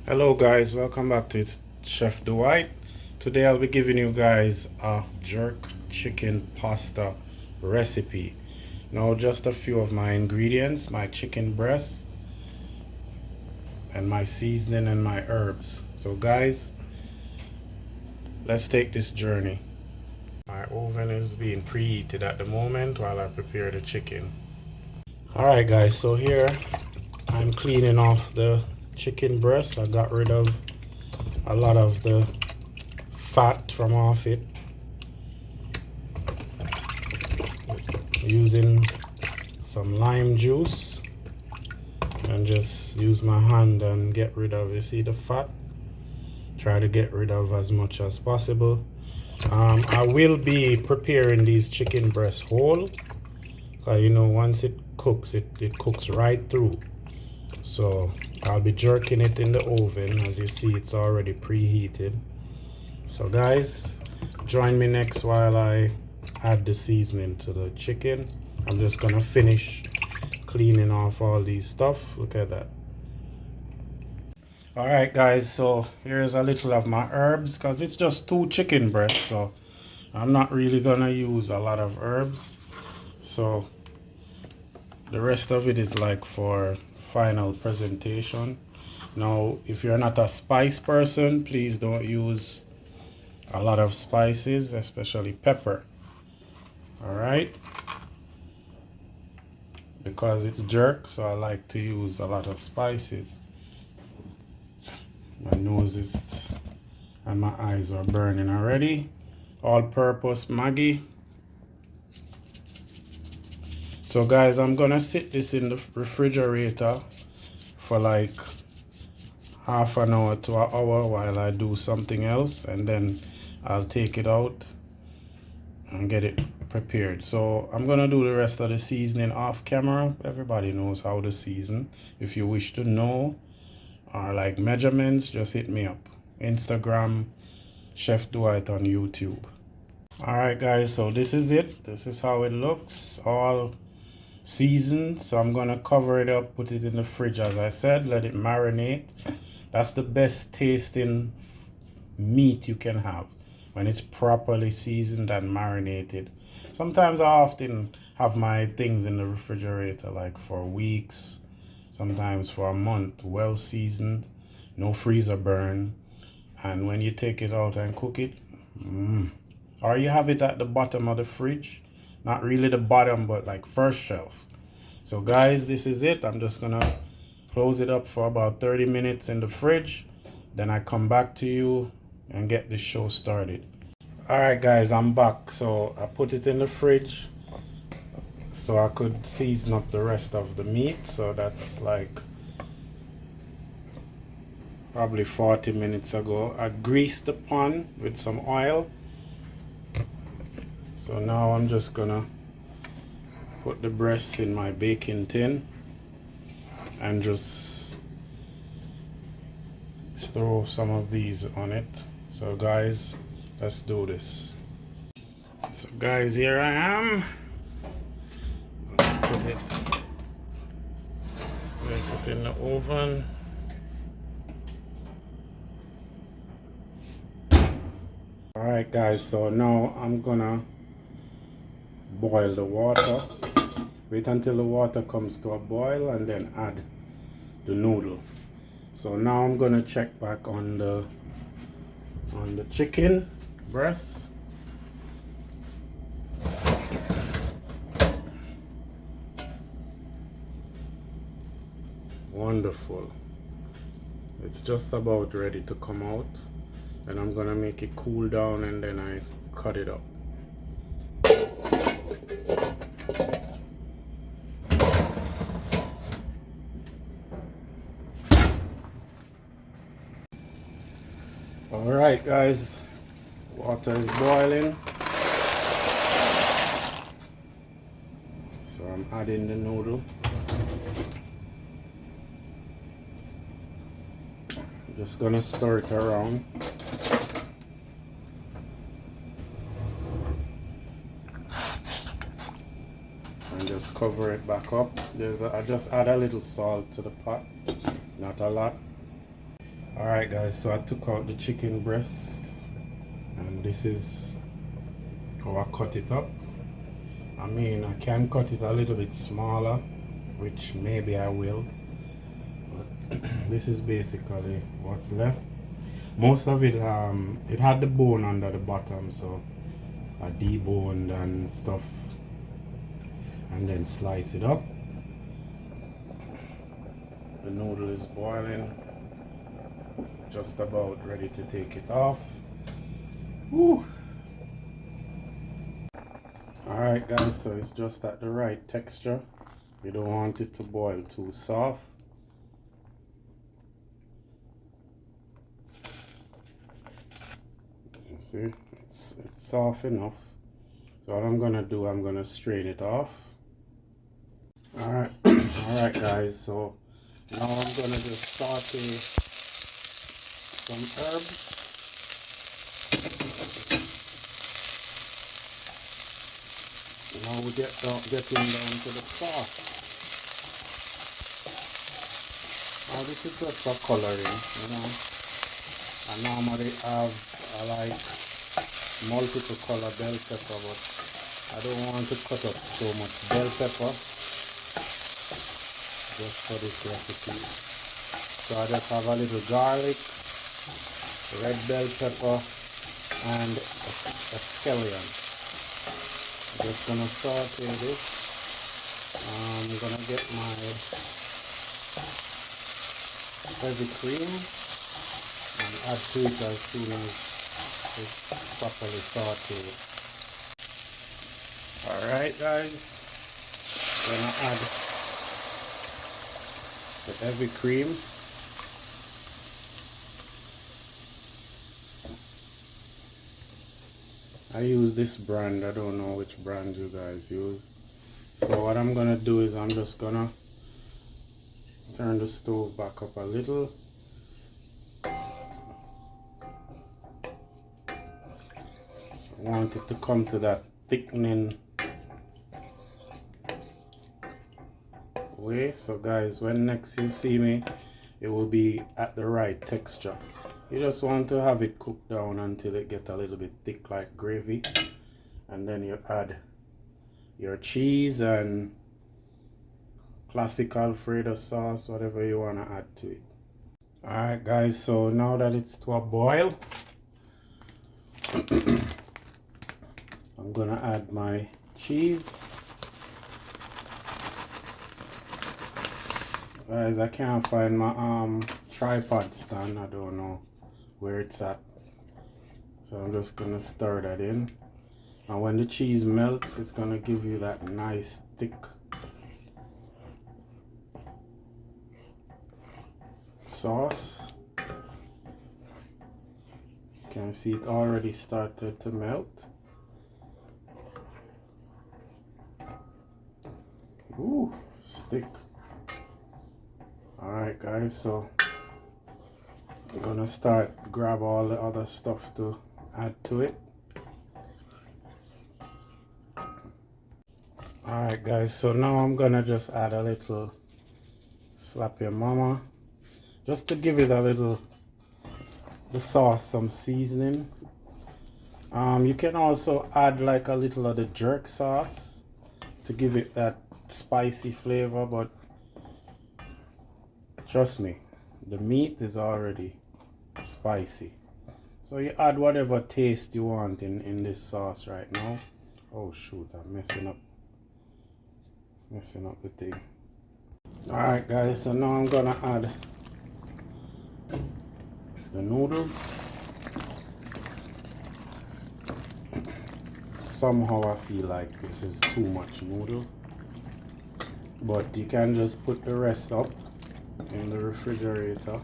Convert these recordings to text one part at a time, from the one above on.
Hello guys, welcome back to it's Chef Dwight. Today I'll be giving you guys a jerk chicken pasta recipe. Now just a few of my ingredients, my chicken breast and my seasoning and my herbs. So guys, let's take this journey. My oven is being preheated at the moment while I prepare the chicken. Alright guys, so here I'm cleaning off the chicken breast. I got rid of a lot of the fat from off it using some lime juice, and just use my hand and get rid of, you see the fat, try to get rid of as much as possible. I will be preparing these chicken breasts whole, because you know once it cooks, it cooks right through. So I'll be jerking it in the oven. As you see, it's already preheated. So guys, join me next while I add the seasoning to the chicken. I'm just gonna finish cleaning off all these stuff. Look at that. All right guys, so here's a little of my herbs, because it's just 2 chicken breasts, so I'm not really gonna use a lot of herbs. So the rest of it is like for final presentation. Now if you're not a spice person, please don't use a lot of spices, especially pepper. All right, because it's jerk, so I like to use a lot of spices. My nose is and my eyes are burning already. All-purpose Maggi. So guys, I'm gonna sit this in the refrigerator for like half an hour to an hour while I do something else, and then I'll take it out and get it prepared. So I'm gonna do the rest of the seasoning off camera. Everybody knows how to season. If you wish to know or like measurements, just hit me up. Instagram, Chef Dwight on YouTube. All right guys, so this is it. This is how it looks, all seasoned. So I'm gonna cover it up, put it in the fridge, as I said, let it marinate. That's the best tasting meat you can have, when it's properly seasoned and marinated. Sometimes I often have my things in the refrigerator like for weeks, sometimes for a month, well seasoned, no freezer burn. And when you take it out and cook it, or you have it at the bottom of the fridge, not really the bottom, but like first shelf. So guys, this is it. I'm just gonna close it up for about 30 minutes in the fridge, then I come back to you and get the show started. All right guys, I'm back. So I put it in the fridge so I could season up the rest of the meat. So that's like probably 40 minutes ago. I greased the pan with some oil. So now I'm just gonna put the breasts in my baking tin and just throw some of these on it. So guys, let's do this. So guys, here I am. Put it, place it in the oven. All right guys, so now I'm gonna boil the water. Wait until the water comes to a boil and then add the noodle. So now I'm gonna check back on the chicken breast. Wonderful. It's just about ready to come out, and I'm gonna make it cool down and then I cut it up. All right guys, water is boiling, so I'm adding the noodle. I'm just gonna stir it around. And just cover it back up. I just add a little salt to the pot, not a lot. Alright guys, so I took out the chicken breast and this is how I cut it up. I mean, I can cut it a little bit smaller, which maybe I will, but this is basically what's left. Most of it, it had the bone under the bottom, so I deboned and stuff and then slice it up. The noodle is boiling, just about ready to take it off. Woo. Alright guys, so it's just at the right texture. You don't want it to boil too soft. You see, it's soft enough. So what I'm gonna do, I'm gonna strain it off. Alright, alright guys, so now I'm gonna just saute some herbs. Now we getting down to the sauce. Now this is just for coloring, you know. I normally have like multiple color bell pepper, but I don't want to cut up so much bell pepper just for this recipe. So I just have a little garlic, red bell pepper, and a scallion. I'm just gonna saute this. I'm gonna get my heavy cream and add to it as soon as it's properly sauteed. Alright guys, gonna add the heavy cream. I use this brand, I don't know which brand you guys use. So what I'm gonna do is I'm just gonna turn the stove back up a little. I want it to come to that thickening way. So guys, when next you see me, it will be at the right texture. You just want to have it cooked down until it gets a little bit thick like gravy, and then you add your cheese and classic Alfredo sauce, whatever you want to add to it. Alright guys, so now that it's to a boil, I'm gonna add my cheese. Guys, I can't find my tripod stand. I don't know where it's at, so I'm just gonna stir that in, and when the cheese melts, it's gonna give you that nice thick sauce. You can see it already started to melt. Ooh, stick. Alright guys, so I'm gonna grab all the other stuff to add to it. Alright guys, so now I'm gonna just add a little slap your mama, just to give it a little, the sauce, some seasoning. You can also add like a little of the jerk sauce to give it that spicy flavor, but trust me, the meat is already spicy. So you add whatever taste you want in this sauce right now. Oh shoot, I'm messing up the thing. Alright guys, so now I'm gonna add the noodles. Somehow I feel like this is too much noodles, but you can just put the rest up in the refrigerator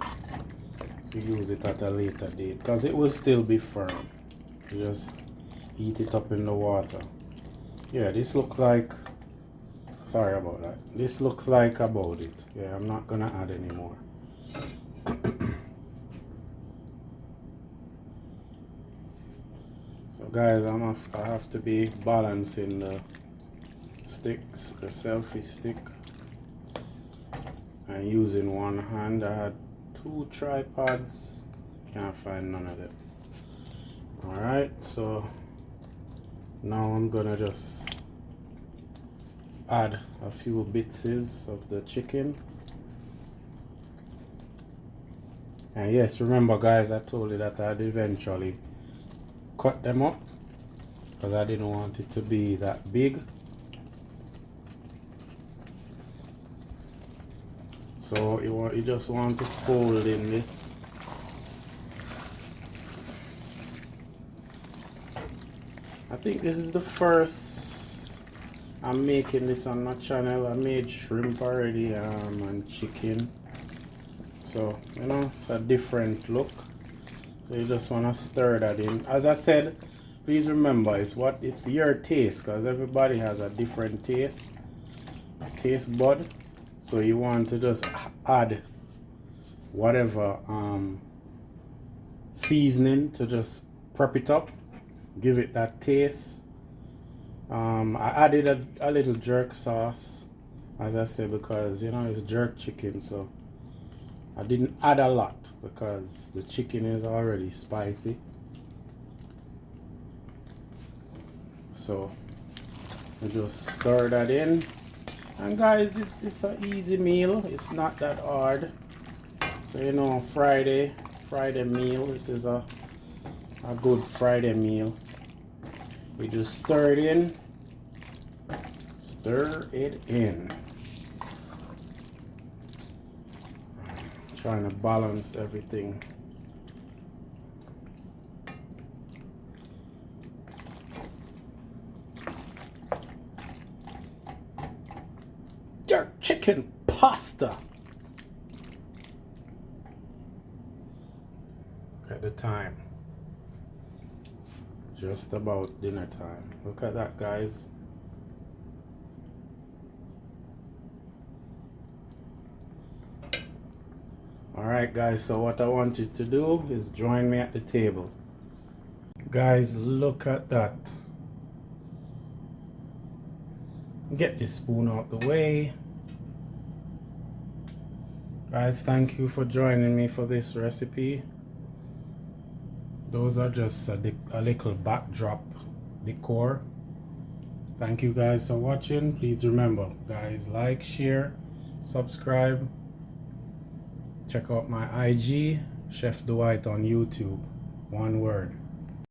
to use it at a later date, because it will still be firm. You just heat it up in the water. Yeah, this looks like, sorry about that, this looks like about it. Yeah, I'm not gonna add any more. So guys, I have to be balancing the sticks, the selfie stick, and using one hand. I had 2 tripods. Can't find none of them. Alright, so now I'm gonna just add a few bits of the chicken. And yes, remember guys, I told you that I'd eventually cut them up because I didn't want it to be that big. So you just want to fold in this. I think this is the first I'm making this on my channel. I made shrimp already and chicken. So, you know, it's a different look. So you just want to stir that in. As I said, please remember, it's your taste, because everybody has a different taste bud. So you want to just add whatever seasoning to just prep it up, give it that taste. I added a little jerk sauce, as I said, because you know it's jerk chicken, so I didn't add a lot because the chicken is already spicy. So we just stir that in. And guys, it's an easy meal. It's not that hard. So you know, Friday meal. This is a good Friday meal. We just stir it in. Stir it in. Trying to balance everything. Jerk chicken pasta. Look at the time. Just about dinner time. Look at that, guys. Alright guys, so what I want you to do is join me at the table. Guys, look at that. Get this spoon out the way. Guys, thank you for joining me for this recipe. Those are just a little backdrop decor. Thank you guys for watching. Please remember, guys, like, share, subscribe. Check out my IG, Chef Dwight on YouTube. One word.